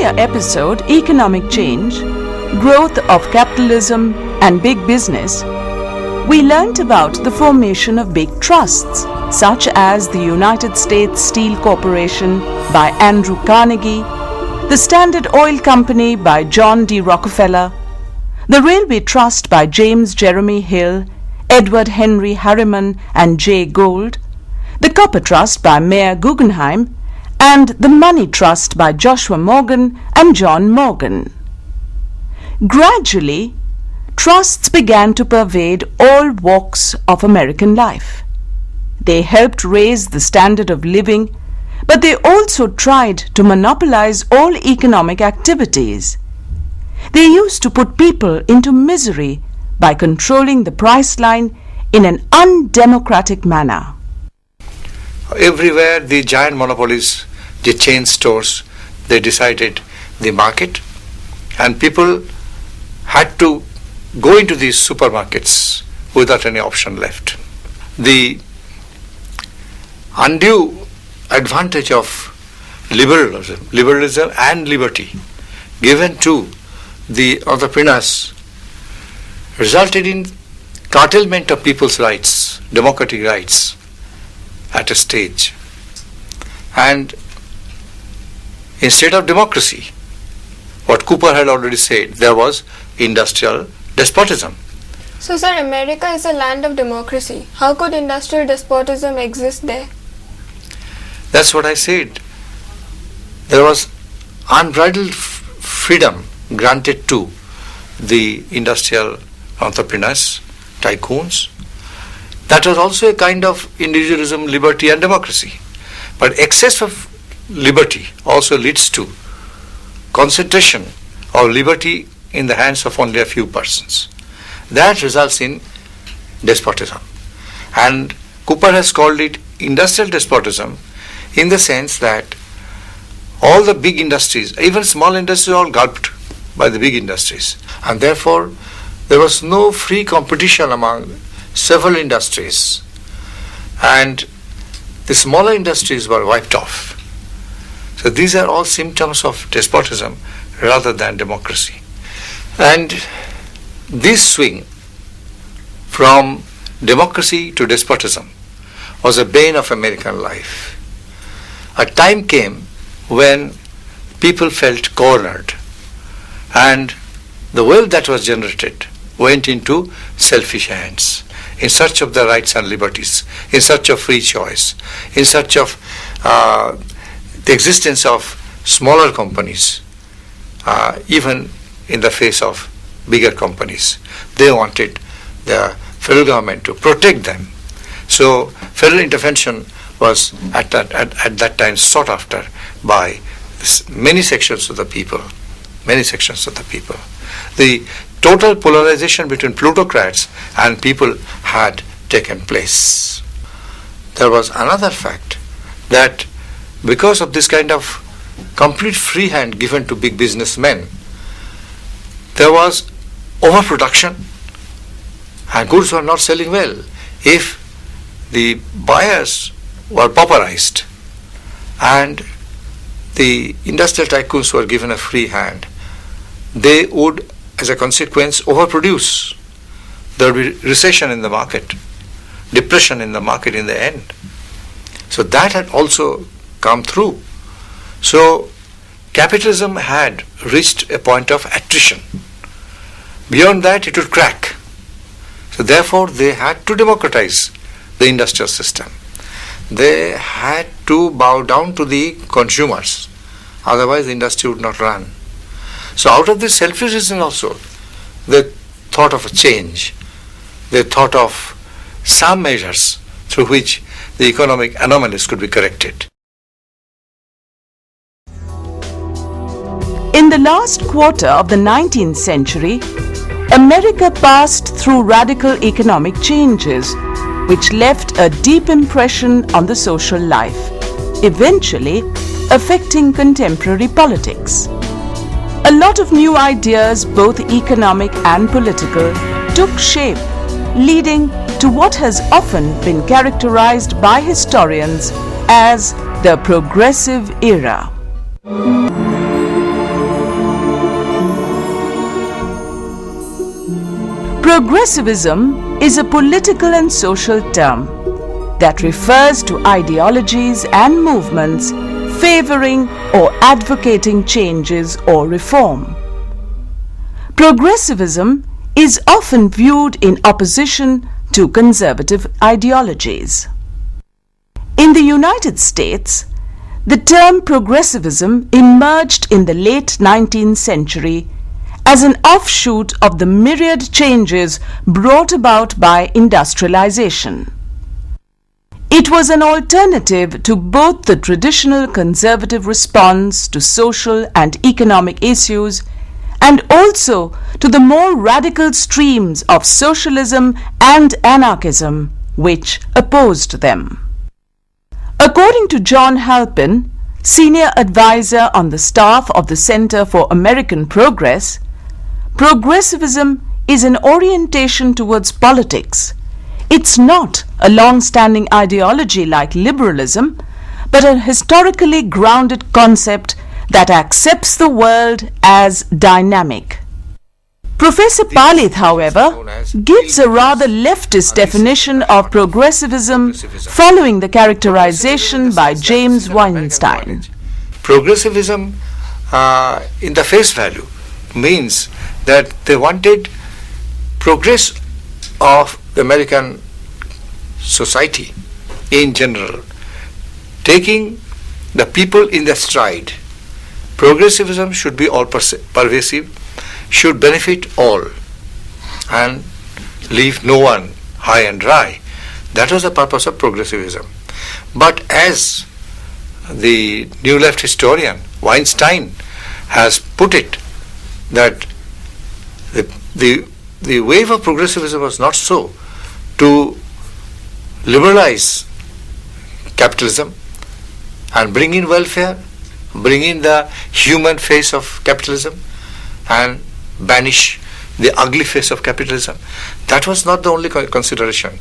earlier episode, Economic Change, Growth of Capitalism and Big Business, we learnt about the formation of big trusts, such as the United States Steel Corporation by Andrew Carnegie, the Standard Oil Company by John D. Rockefeller, the Railway Trust by James Jeremy Hill, Edward Henry Harriman and Jay Gould, the Copper Trust by Mayer Guggenheim, and the Money Trust by Joshua Morgan and John Morgan. Gradually, trusts began to pervade all walks of American life. They helped raise the standard of living, but they also tried to monopolize all economic activities. They used to put people into misery by controlling the price line in an undemocratic manner. Everywhere the giant monopolies, the chain stores, they decided the market, and people had to go into these supermarkets without any option left. The undue advantage of liberalism and liberty given to the entrepreneurs resulted in curtailment of people's rights, democratic rights at a stage. And instead of democracy, what Cooper had already said, there was industrial despotism. So, sir, America is a land of democracy. How could industrial despotism exist there? That's what I said. There was unbridled freedom granted to the industrial entrepreneurs, tycoons. That was also a kind of individualism, liberty and democracy. But excess of liberty also leads to concentration of liberty in the hands of only a few persons. That results in despotism. And Cooper has called it industrial despotism in the sense that all the big industries, even small industries, are all gulped by the big industries. And therefore, there was no free competition among several industries. And the smaller industries were wiped off. So these are all symptoms of despotism rather than democracy. And this swing from democracy to despotism was a bane of American life. A time came when people felt cornered, and the wealth that was generated went into selfish hands in search of their rights and liberties, in search of free choice, in search of the existence of smaller companies, even in the face of bigger companies. They wanted the federal government to protect them. So federal intervention was at that time sought after by many sections of the people. The total polarization between plutocrats and people had taken place. There was another fact that because of this kind of complete free hand given to big businessmen, there was overproduction and goods were not selling well. If the buyers were pauperized and the industrial tycoons were given a free hand, they would, as a consequence, overproduce. There would be recession in the market, depression in the market in the end. So that had also come through. So capitalism had reached a point of attrition. Beyond that, it would crack. So therefore, they had to democratize the industrial system. They had to bow down to the consumers. Otherwise, the industry would not run. So out of this selfish reason also, they thought of a change. They thought of some measures through which the economic anomalies could be corrected. In the last quarter of the 19th century, America passed through radical economic changes, which left a deep impression on the social life, eventually affecting contemporary politics. A lot of new ideas, both economic and political, took shape, leading to what has often been characterized by historians as the progressive era. Progressivism is a political and social term that refers to ideologies and movements favoring or advocating changes or reform. Progressivism is often viewed in opposition to conservative ideologies. In the United States, the term progressivism emerged in the late 19th century as an offshoot of the myriad changes brought about by industrialization. It was an alternative to both the traditional conservative response to social and economic issues and also to the more radical streams of socialism and anarchism which opposed them. According to John Halpin, senior advisor on the staff of the Center for American Progress, progressivism is an orientation towards politics. It's not a long-standing ideology like liberalism, but a historically grounded concept that accepts the world as dynamic. Professor Palith, however, gives a rather leftist definition of progressivism following the characterization by James Weinstein. Progressivism in the face value means that they wanted progress of the American society in general, taking the people in their stride. Progressivism should be all pervasive, should benefit all and leave no one high and dry. That was the purpose of progressivism. But as the New Left historian Weinstein has put it, that the wave of progressivism was not so to liberalize capitalism and bring in welfare, bring in the human face of capitalism and banish the ugly face of capitalism. That was not the only consideration.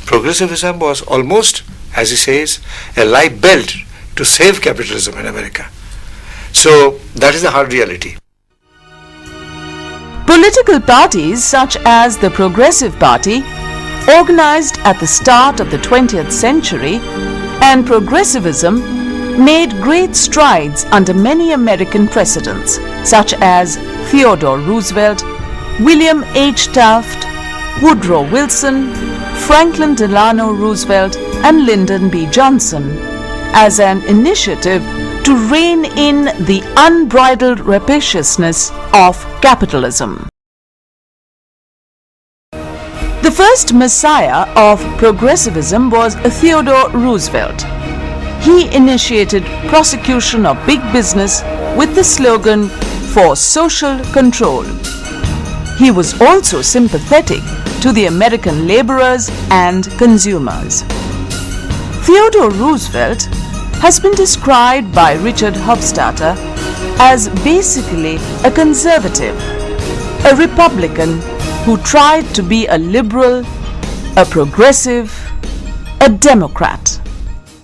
Progressivism was almost, as he says, a life belt to save capitalism in America. So that is the hard reality. Political parties such as the Progressive Party, organized at the start of the 20th century, and progressivism made great strides under many American presidents such as Theodore Roosevelt, William H. Taft, Woodrow Wilson, Franklin Delano Roosevelt, and Lyndon B. Johnson, as an initiative to rein in the unbridled rapaciousness of capitalism. The first messiah of progressivism was Theodore Roosevelt. He initiated prosecution of big business with the slogan for social control. He was also sympathetic to the American laborers and consumers. Theodore Roosevelt has been described by Richard Hofstadter as basically a conservative, a Republican who tried to be a liberal, a progressive, a Democrat.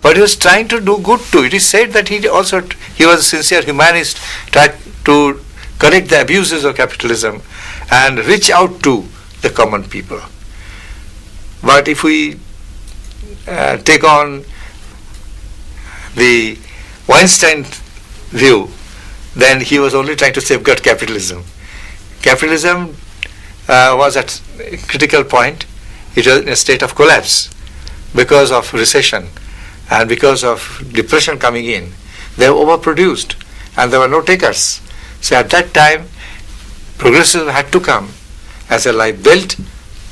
But he was trying to do good too. It is said that he was a sincere humanist, tried to correct the abuses of capitalism and reach out to the common people. But if we take on the Weinstein view, then he was only trying to safeguard capitalism. Capitalism was at a critical point. It was in a state of collapse because of recession and because of depression coming in. They were overproduced and there were no takers. So at that time, progressivism had to come as a life belt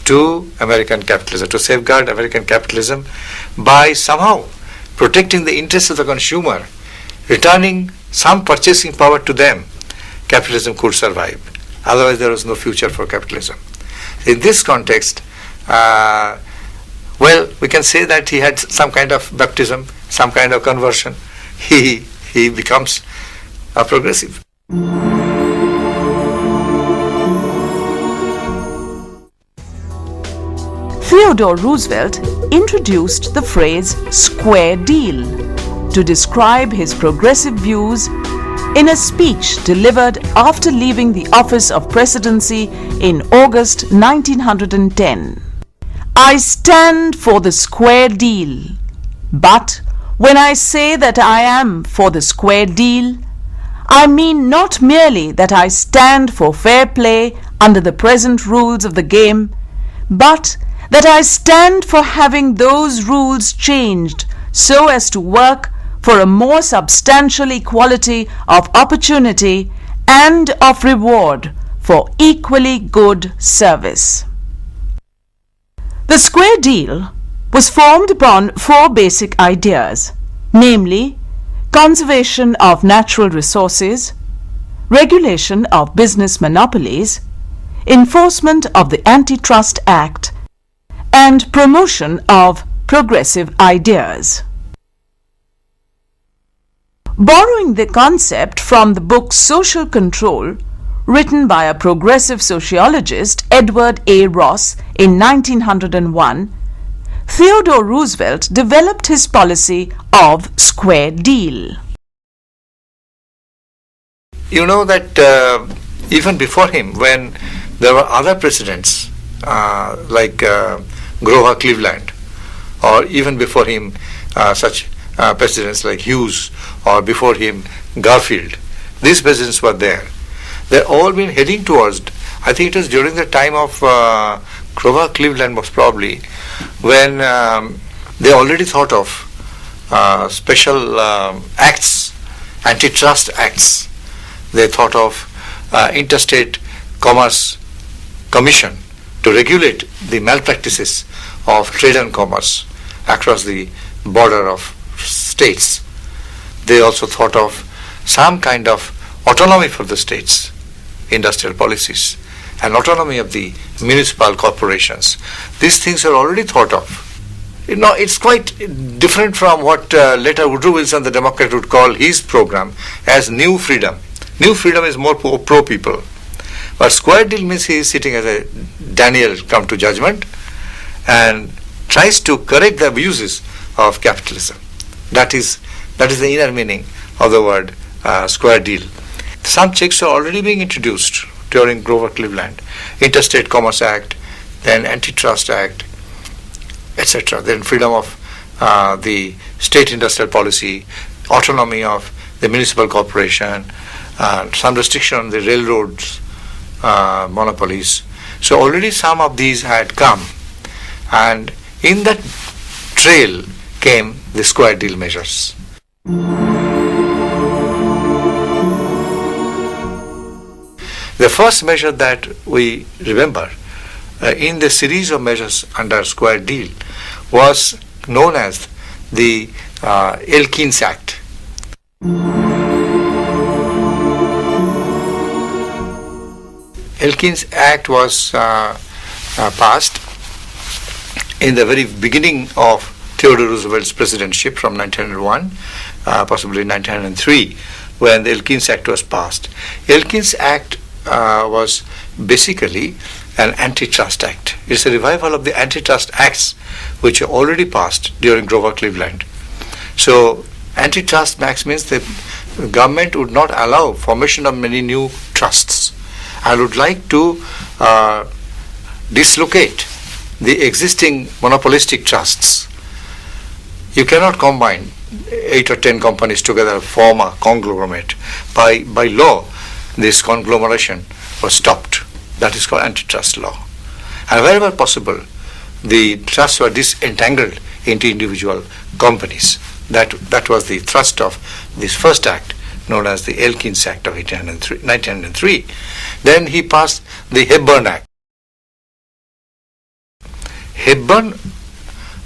to American capitalism, to safeguard American capitalism by somehow protecting the interests of the consumer, returning some purchasing power to them. Capitalism could survive. Otherwise, there was no future for capitalism. In this context, we can say that he had some kind of baptism, some kind of conversion. He becomes a progressive. Theodore Roosevelt introduced the phrase square deal to describe his progressive views in a speech delivered after leaving the office of presidency in August 1910. I stand for the square deal. But when I say that I am for the square deal, I mean not merely that I stand for fair play under the present rules of the game, but that I stand for having those rules changed so as to work for a more substantial equality of opportunity and of reward for equally good service. The square deal was formed upon four basic ideas, namely conservation of natural resources, regulation of business monopolies, enforcement of the Antitrust Act, and promotion of progressive ideas. Borrowing the concept from the book Social Control, written by a progressive sociologist, Edward A. Ross, in 1901, Theodore Roosevelt developed his policy of square deal. You know that even before him, when there were other presidents like Grover Cleveland, or even before him such presidents like Hughes, or before him Garfield, these presidents were there. They've all been heading towards, I think it was during the time of Grover Cleveland most probably, when they already thought of special acts, antitrust acts. They thought of interstate commerce commission to regulate the malpractices of trade and commerce across the border of states. They also thought of some kind of autonomy for the states, industrial policies, and autonomy of the municipal corporations. These things are already thought of. You know, it's quite different from what later Woodrow Wilson, the Democrat, would call his program as New Freedom. New Freedom is more pro-people. But square deal means he is sitting as a Daniel come to judgment and tries to correct the abuses of capitalism. That is the inner meaning of the word square deal. Some checks are already being introduced during Grover Cleveland. Interstate Commerce Act, then Antitrust Act, etc. Then freedom of the state industrial policy, autonomy of the municipal corporation, some restriction on the railroads monopolies. So already some of these had come, and in that trail came the square deal measures. The first measure that we remember in the series of measures under square deal was known as the Alkenes Act. Alkenes Act was passed in the very beginning of Theodore Roosevelt's presidency from 1901, possibly 1903, when the Alkenes Act was passed. Alkenes Act was basically an antitrust act. It's a revival of the antitrust acts which were already passed during Grover Cleveland. So antitrust acts means the government would not allow formation of many new trusts and would like to dislocate the existing monopolistic trusts. You cannot combine 8 or 10 companies together, form a conglomerate. By law, this conglomeration was stopped. That is called antitrust law. And wherever possible, the trusts were disentangled into individual companies. That was the thrust of this first act, known as the Alkenes Act of 1903. Then he passed the Hayburner Act. Hayburner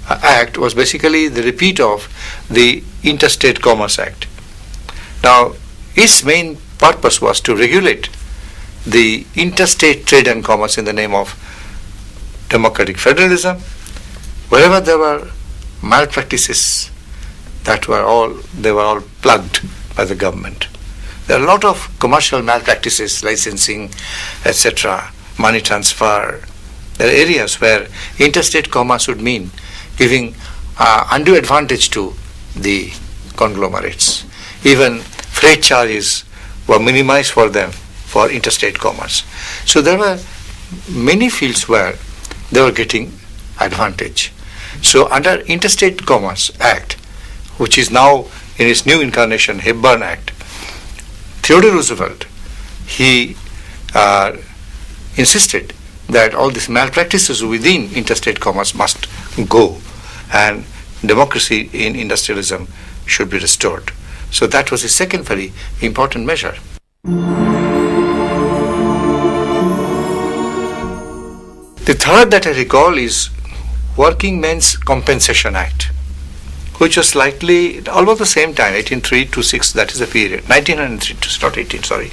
Act was basically the repeat of the Interstate Commerce Act. Now, its main purpose was to regulate the interstate trade and commerce in the name of democratic federalism. Wherever there were malpractices, they were all plugged by the government. There are a lot of commercial malpractices, licensing, etc., money transfer. There are areas where interstate commerce would mean giving undue advantage to the conglomerates. Even freight charges were minimized for them for interstate commerce. So there were many fields where they were getting advantage. So under Interstate Commerce Act, which is now in its new incarnation, Hayburner Act, Theodore Roosevelt, he insisted that all these malpractices within interstate commerce must go and democracy in industrialism should be restored. So that was the second very important measure. The third that I recall is Working Men's Compensation Act, which was slightly almost the same time, 1803 to 6, that is the period, 1903 to, not 18, sorry,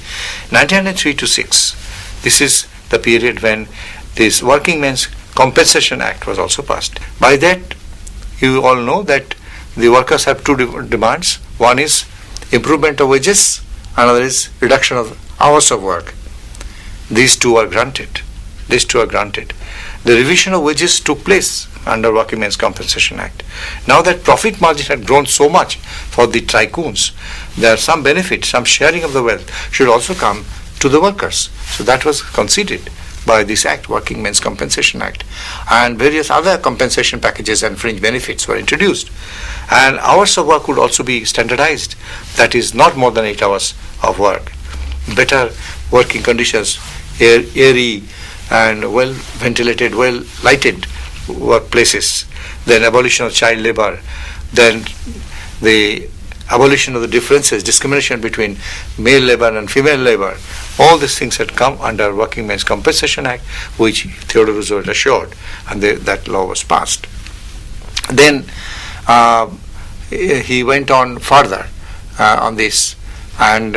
1903 to 6. This is the period when this Working Men's Compensation Act was also passed. By that, you all know that the workers have two demands. One is improvement of wages, another is reduction of hours of work. These two are granted. The revision of wages took place under Working Men's Compensation Act. Now that profit margin had grown so much for the tycoons, there are some benefit, some sharing of the wealth should also come to the workers. So that was conceded by this act, Working Men's Compensation Act. And various other compensation packages and fringe benefits were introduced. And hours of work would also be standardized. That is not more than 8 hours of work. Better working conditions, airy and well ventilated, well lighted workplaces, then abolition of child labor, then the abolition of the differences, discrimination between male labor and female labor. All these things had come under Working Men's Compensation Act, which Theodore Roosevelt assured, and that law was passed. Then he went on further on this, and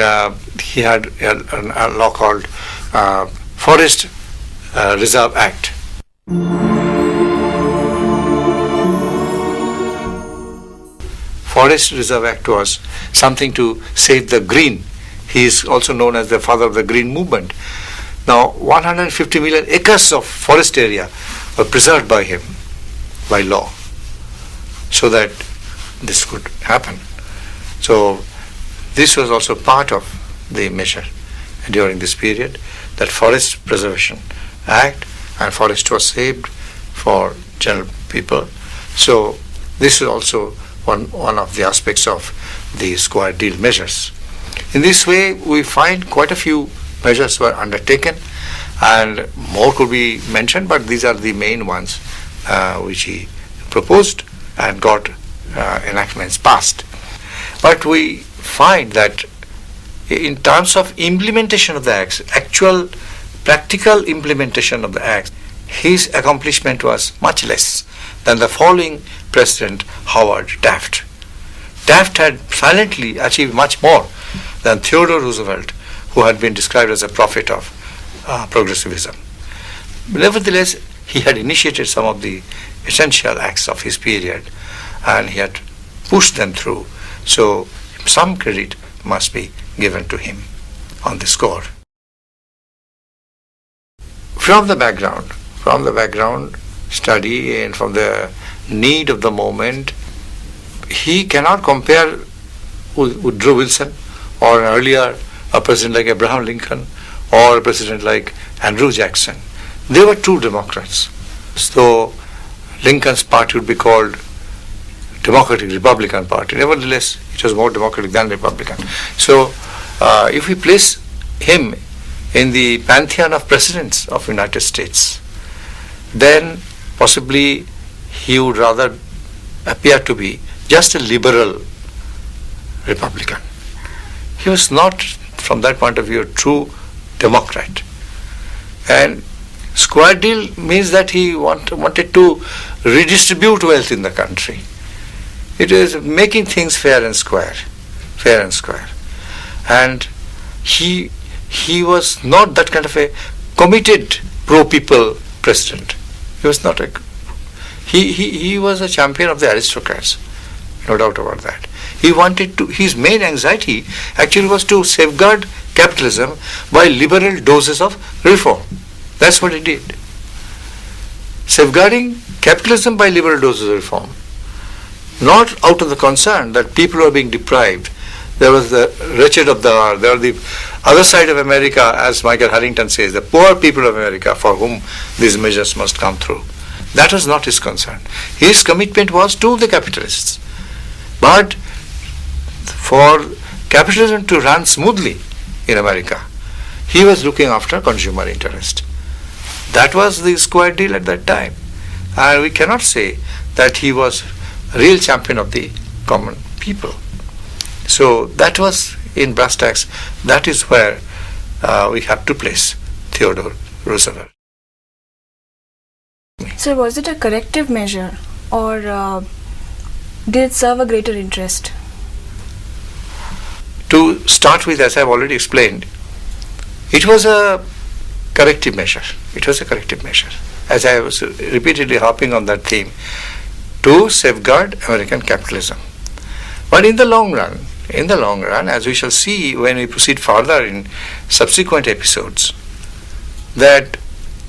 he had a law called Forest Reserve Act. Forest Reserve Act was something to save the green. He is also known as the father of the green movement. Now 150 million acres of forest area were preserved by him by law so that this could happen. So this was also part of the measure during this period, that Forest Preservation Act, and forest was saved for general people. So this is also one of the aspects of the square deal measures. In this way, we find quite a few measures were undertaken, and more could be mentioned, but these are the main ones which he proposed and got enactments passed. But we find that in terms of implementation of the acts, actual practical implementation of the acts, his accomplishment was much less than the following President, Howard Taft. Taft had silently achieved much more than Theodore Roosevelt, who had been described as a prophet of progressivism. Nevertheless, he had initiated some of the essential acts of his period, and he had pushed them through. So some credit must be given to him on this score. From the background study and from the need of the moment, he cannot compare with Woodrow Wilson or earlier a president like Abraham Lincoln or a president like Andrew Jackson. They were true Democrats. So Lincoln's party would be called Democratic Republican Party. Nevertheless, it was more Democratic than Republican. So if we place him in the pantheon of presidents of United States, then possibly he would rather appear to be just a liberal Republican. He was not, from that point of view, a true Democrat. And square deal means that he wanted to redistribute wealth in the country. It is making things fair and square. And he was not that kind of a committed pro-people president. He was not he was a champion of the aristocrats, no doubt about that. His main anxiety actually was to safeguard capitalism by liberal doses of reform. That's what he did. Safeguarding capitalism by liberal doses of reform. Not out of the concern that people are being deprived, there was the wretched of the hour, there were the other side of America, as Michael Harrington says, the poor people of America for whom these measures must come through. That was not his concern. His commitment was to the capitalists. But for capitalism to run smoothly in America, he was looking after consumer interest. That was the square deal at that time. And we cannot say that he was a real champion of the common people. So that was in brass tacks. That is where we have to place Theodore Roosevelt. So was it a corrective measure, or did it serve a greater interest? To start with, as I have already explained, it was a corrective measure. It was a corrective measure. As I was repeatedly harping on that theme, to safeguard American capitalism. But in the long run, as we shall see when we proceed further in subsequent episodes, that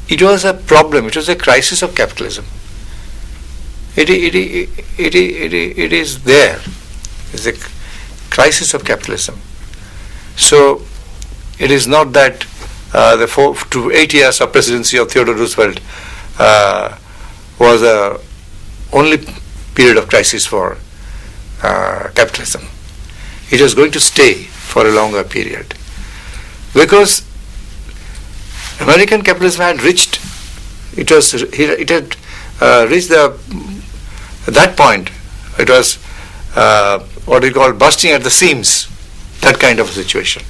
it was a problem, it was a crisis of capitalism. It is there. It's a crisis of capitalism. So it is not that the 4 to 8 years of presidency of Theodore Roosevelt was a only period of crisis for capitalism. It was going to stay for a longer period, because American capitalism had reached. It had reached that point. It was what we call busting at the seams. That kind of a situation.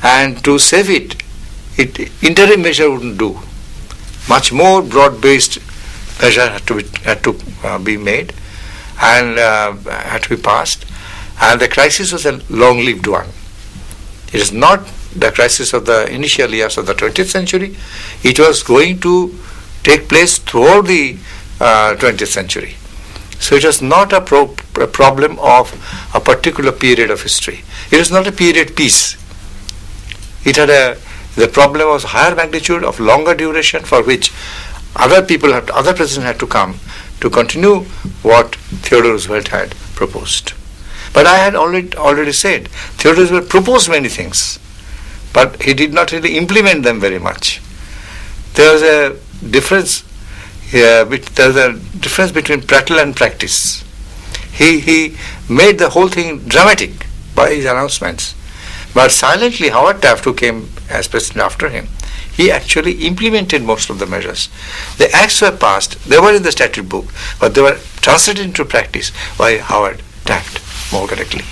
And to save it, interim measure wouldn't do. Much more broad-based measure had to be made and had to be passed. And the crisis was a long-lived one. It is not the crisis of the initial years of the 20th century. It was going to take place throughout the 20th century. So it was not a problem of a particular period of history. It was not a period piece. It had the problem was higher magnitude of longer duration, for which other presidents had to come to continue what Theodore Roosevelt had proposed. But I had already said, Theodore Roosevelt proposed many things, but he did not really implement them very much. There was a difference here. There was a difference between prattle and practice. He made the whole thing dramatic by his announcements. But silently, Howard Taft, who came as president after him, he actually implemented most of the measures. The acts were passed, they were in the statute book, but they were translated into practice by Howard Taft, more correctly.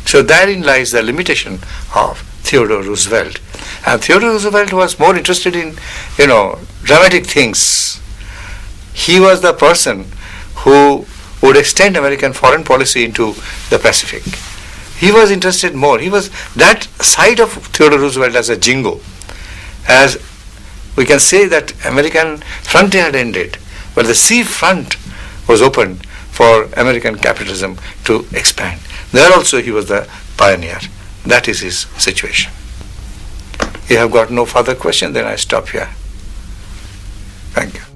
So therein lies the limitation of Theodore Roosevelt. And Theodore Roosevelt was more interested in, dramatic things. He was the person who would extend American foreign policy into the Pacific. He was interested more. He was that side of Theodore Roosevelt as a jingo. As we can say that American frontier had ended, but the sea front was open for American capitalism to expand. There also he was the pioneer. That is his situation. If you have got no further question, then I stop here. Thank you.